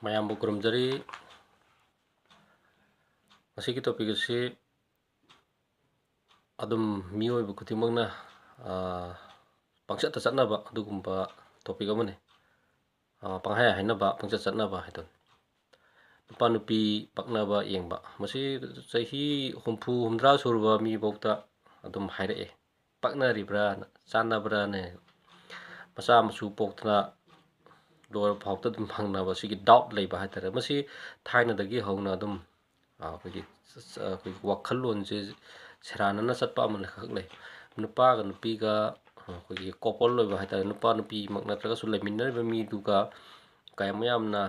mayambu kurumjari masiki topic asi adum mioi bu kutimagna pangchat chatnaba adugumba topic amane panghaya hainaba pangchat chatnaba haidon Nupa Nupi Paknaba Yengba masi chahi humpu humdra surba mi bauta adum hairae paknaribra chanabra ne masa masu poktna lower phauta dum phangnaba sigi doubt leiba haitare masi thaina dagi hauna dum ꯑꯩꯈꯣꯏꯒꯤ ꯋꯥꯈꯜꯂꯣꯟꯁꯦ ꯁꯦꯔꯥꯟꯅꯅ ꯆꯠꯄ ꯑꯃ ꯈꯛ ꯂꯩ ꯅꯨꯄꯥꯒ ꯅꯨꯄꯤꯒ ꯑꯩꯈꯣꯏꯒꯤ couple ꯑꯣꯏꯕ ꯍꯥꯏꯇꯥꯔꯦ ꯅꯨꯄꯥ ꯅꯨꯄꯤꯃꯛ ꯅꯠꯇ꯭ꯔꯒꯁꯨ ꯂꯩꯃꯤꯟꯅꯔꯤꯕ ꯃꯤꯗꯨꯒ ꯀꯌꯥꯝ ꯌꯥꯝꯅ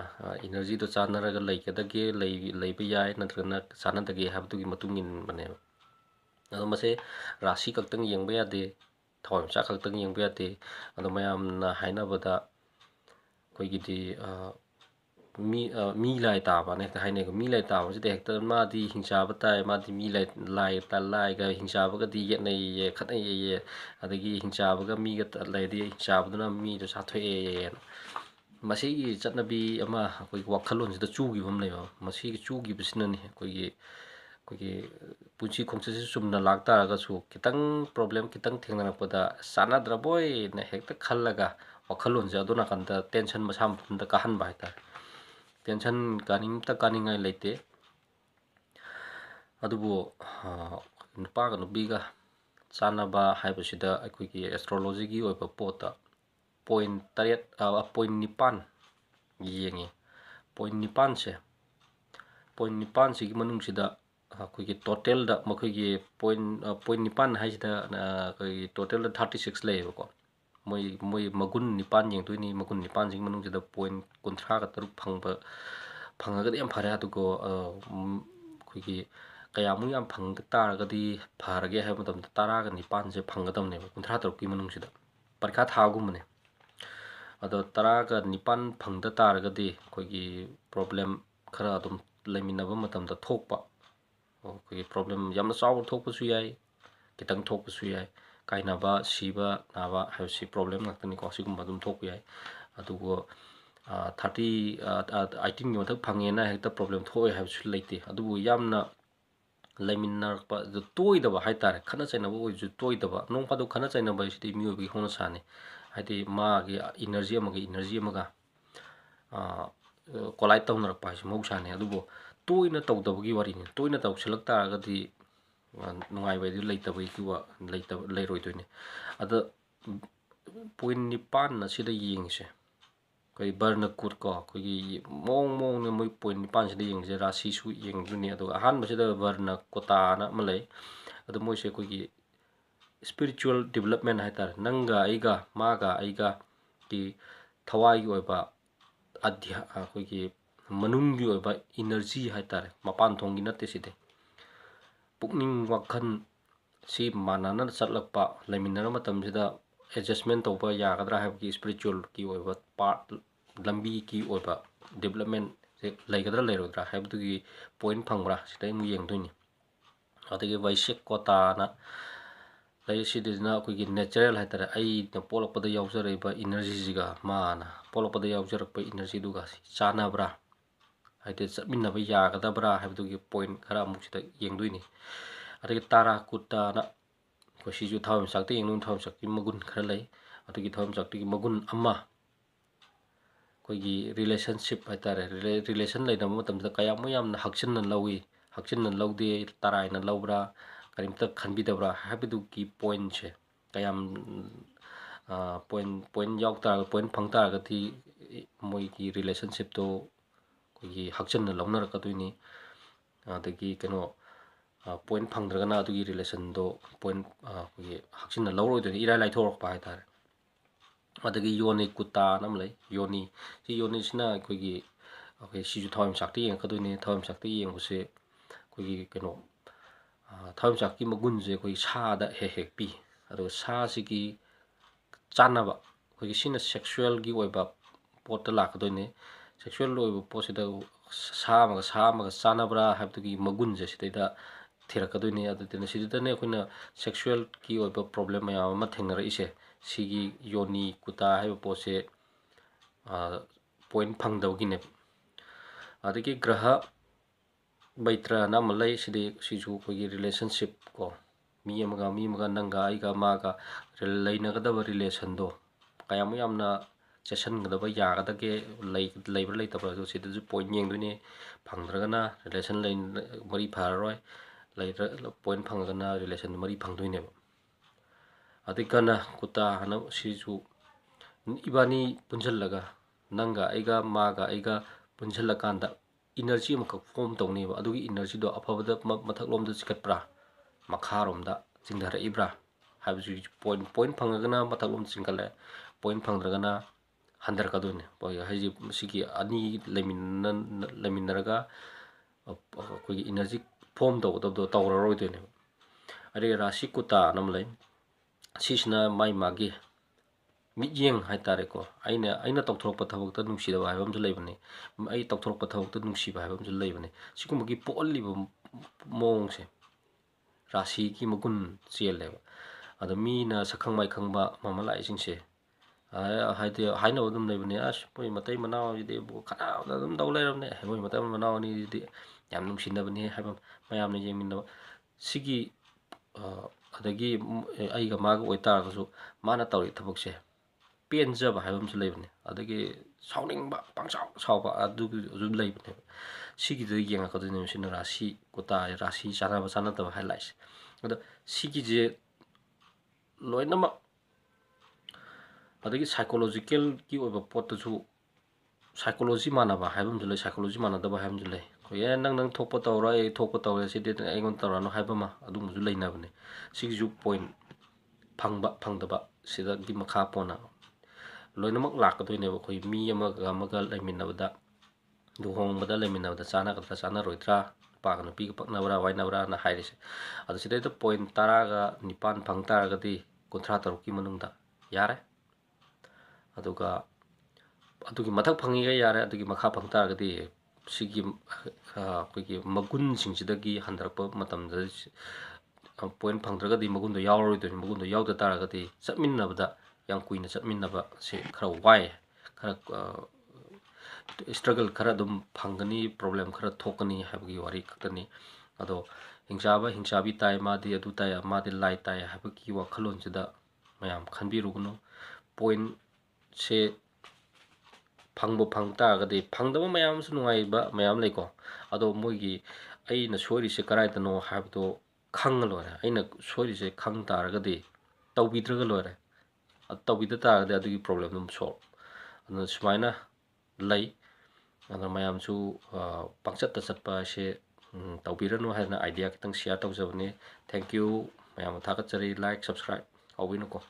ꯏꯅꯔꯖꯤꯗꯣ ꯆꯥꯟꯅꯔꯒ ꯂꯩꯒꯗꯒꯦ ꯂꯩꯕ ꯌꯥꯏ ꯅꯠꯇ꯭ꯔꯒꯅ ꯆꯥꯟꯅꯗꯒꯦ ꯍꯥꯏꯕꯗꯨꯒꯤ ꯃꯇꯨꯡ ꯏꯟꯕꯅꯦꯕ ꯑꯗꯣ ꯃꯁꯦ ꯔꯥꯁꯤ ꯈꯛꯇꯪ ꯌꯦꯡꯕ ꯌꯥꯗꯦ ꯊꯋꯥꯏꯃꯤꯆꯥꯛ ꯈꯛꯇꯪ ꯌꯦꯡꯕ ꯌꯥꯗꯦ ꯑꯗꯣ ꯃꯌꯥꯝꯅ ꯍꯥꯏꯅꯕꯗ ꯑꯩꯈꯣꯏꯒꯤꯗꯤ mi lai taba ne haine mi lai taba si hektar ma di hingchaba tai ma di mi lai ga hingchaba ga di ye nei ye khatnai ye adagi hingchaba ga mi ga lai di hingchaba duna mi do sathwe ye masi gi chatnabi ama koi wakhalon sida chu gi bam leiba masi gi chu gi bisna ni koi punchi khongse sumna lakta ga su kitang problem kitang thengna pada sana draboy ne hekta khallaga wakhalon ja duna kanta tension masam da kahan bai ta tension kaning ta kaningai leite adubu nupa ga nubiga chanaba haibasida aikogi astrology gi oiba pota point taret point nipan yengi point nipan se gi manung sida aikogi total da makogi point nipan haisida aikogi total da 36 leba ko moi magun nipan yeng tuini magun nipan sing manung sida point kunthra ga taruk phangga yam phare atugo aikogi kaya mu yam phang taragadi pharage hai matam tara ga nipan se phanggadam ne kunthra taruk ki manung sida parikha thagum ne ado tara ga nipan phangda taragadi aikogi problem khara adum leiminaba matam da thokpa aikogi problem yamna chaw thokpa su yai kitang thokpa su yai kainaba siba naba haisi problem ngaktani ko sigum adum thokpa yai adugo 30 18 yothak phangena hekta problem thoi haibsu leite adubu yamna leiminarpa du toidaba haitare khana chainaba oisu toidaba nong phadu khana chainaba sidi miyobi hona sane haiti magi energy amaga collide tawnarakpa haisi mohsane adubu toina tawdabagi warini toina tawsilak taragadi nungai bai du leitabagi kiwa leiroidoine ada point nipan na sida yengise koi barna kut ko koi mong ne moi point nipan sida yengse rasi su yengduni ado ahan basida barna kota na malai ado moi se koi spiritual development haitar nanga aiga maga aiga ki thawai gi oiba adhya koi manung gi oiba energy haitar mapan thong gi natte side pukning wakhan si manana chatlakpa leiminara matam sida adjustment tawba yagadra habki spiritual ki oiba part lambi ki oiba development se leigadra leirodra habdugi point phangbra sidai mu yengdoini adagi vaishek kota na lai sidina kogi natural haitara ai na polakpada yaujariba energy jiga mana polakpada yaujarakpa energy duga chanabra haite chatminaba yagadabra habdugi point khara amuk sida yengdoini adagi tara kutta na koisiju thawim sakte yengnu thawim sakki magun khara lei adagi thawim sakti magun amma koigi relationship haitare relation leina matamda kaya mo yamna hakchinna lawde taraina lawbra karimta khanbidabra habidu ki point che kayam point yaukta point phangta gati moi ki relationship to koigi hakchinna lawnarakaduni adagi keno point phangdragana adugi relation do point koigi hakchinna lawroidoni irai laithorokpa haitare adagi yoni kutta namlai yoni si yoni sina koigi siju thawim sakti yengkaduni thawim sakti yengbuse koigi keno thawim sakki magunje koi sada he pi ado sa sigi chanaba koigi sina sexual gi oiba pot lakadoine sexual oiba posida sa maga chanabra habtugi magunje sidaida thirakaduni adutena sidane koina sexual ki oiba problem ya ma thengnara ise sigi yoni kuta haiba pose point phangdawgine adagi graha baitra na malay sidi siju kogi relationship ko mi amaga nanga aiga maga lainagada relation do kayamu yamna session gadaba yagadage labor lay tabra do sidi point yeng dune phangdragana relation lay mari pharoi later point phangagana relation mari phangduine adikana kuta hana siju ibani punjallaga nanga aiga maga aiga punjallakanda energy amaka form tawniba adugi energy do afabada mathaklomda chikatpra makharomda chingdara ibra habju point phangagana mathaklom chingkale point phangdragana handar kadune boy haji sigi ani leminaraga kogi energy form do tawraroi dune are rasi kuta namlai sisna mai magi Mijeng hai tare ko aina tokthorokpa thabakta nungsidaba haibam ju leibani ai tokthorokpa thabakta nungsiba haibam ju leibani sikumagi polliba mongse rasi ki magun chele ada mina sakhang mai khangba mamala isingse haide haina odum leibani as poi matai manaw ide bo khana dum daw leiramne poi matai manaw ni ide yam nungsinabani haibam mayamne yengminaba sigi adagi aiga maga oitargasu mana tawri thabakse penjaba haibam su leibane adagi sauningba pangsaw sawba adu ju leibane sigi de yenga kadune sina rasi kota rasi chanaba chanataba highlights ada sigi je loinama adagi psychological ki oiba pot su psychology manaba haibam ju le psychology manadaba haibam ju le ko ye nang thokpa tawra e thokpa tawra sidi aingon tawrano haibama adum ju leinabane sigi ju point phangdaba sida di makha pona loinamak lakkadoineba khoi mi amaga laiminabada duhongbada laiminabada chana roitra paga nupi paknabra wainabra na hairise adu sidai point taraga nipan phang taragadi kunthra taruki manungda yare aduga adugi mathak phangiga yare adugi makha phang taragadi sigi koigi magun singsidagi handarakpa matamda point phangdragadi magundo yawroidoi magundo yawda taragadi chapminnabada yang kuina chatminnaba se khara wai khara struggle khara dum phangani problem khara thokani habgi wari khatani ado hingsabi tai madi adu tai madi lai tai habgi wakhalon sida mayam khanbiruguno point se phangbo phangta gadi phangdaba mayam su nungai ba mayam leiko ado moigi aina sori se karai tano habdo khangalore aina sori se khang taragadi tawbidraga lore tawbida taragadi adugi problem dum solve aduna sumaina lay aduna mayam su pangchat chatpa se tawbiranu haina idea kitang share tawjabani thank you mayam thagatchari like subscribe awinako